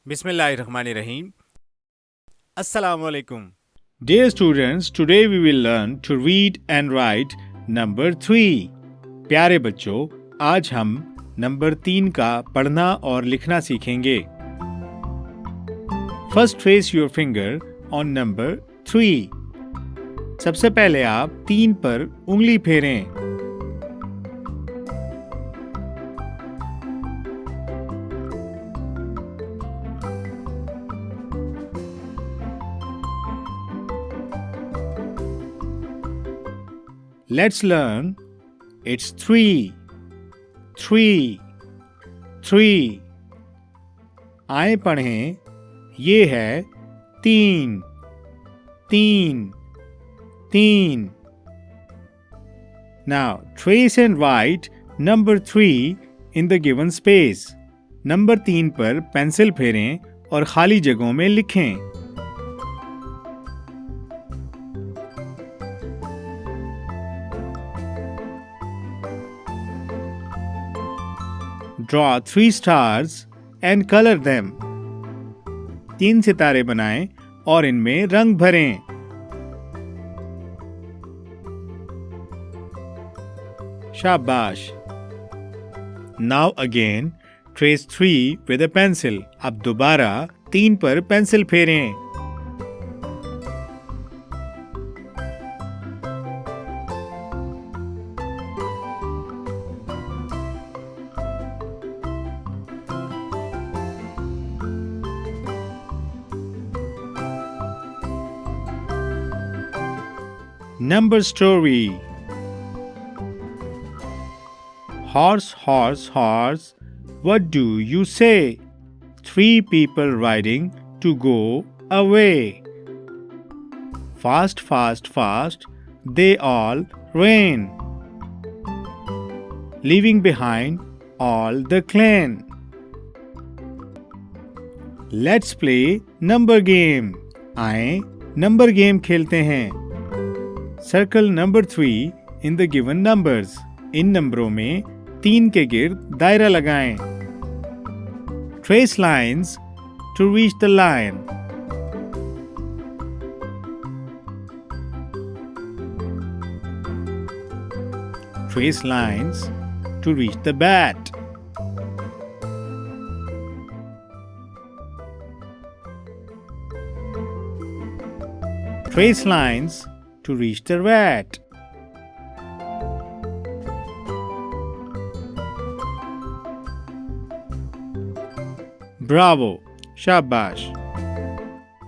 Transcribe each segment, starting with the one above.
Bismillahirrahmanirrahim. Assalamu alaikum. Dear students, today we will learn to read and write number 3. प्यारे बच्चों, आज हम number 3 का पढ़ना और लिखना सीखेंगे. First trace your finger on number 3. सबसे पहले आप 3 पर उंगली फेरें. Let's learn. It's 3. 3. 3. आए पढ़ें. ये है 3. 3. 3. Now trace and write number 3 in the given space. Number 3 पर पेंसिल फेरें और खाली जगहों में लिखें. Draw 3 stars and color them. 3 सितारे बनाएं और इनमें रंग भरें. शाबाश. Now again trace 3 with a pencil. अब दोबारा 3 पर pencil फेरें. Number story. Horse, horse, horse, what do you say? 3 people riding to go away. Fast, fast, fast, they all ran, leaving behind all the clan. Let's play number game. आएं number game खेलते हैं. Circle number 3 in the given numbers. इन नंबरों में 3 के गिर्द दायरा लगाएं. Trace lines to reach the line. Trace lines to reach the bat. Trace lines to reach the rat. Bravo! Shabash!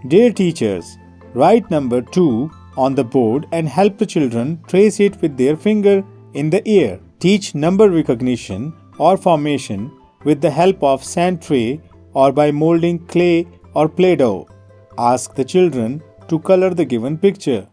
Dear teachers, write number 2 on the board and help the children trace it with their finger in the air. Teach number recognition or formation with the help of sand tray or by molding clay or Play-Doh. Ask the children to color the given picture.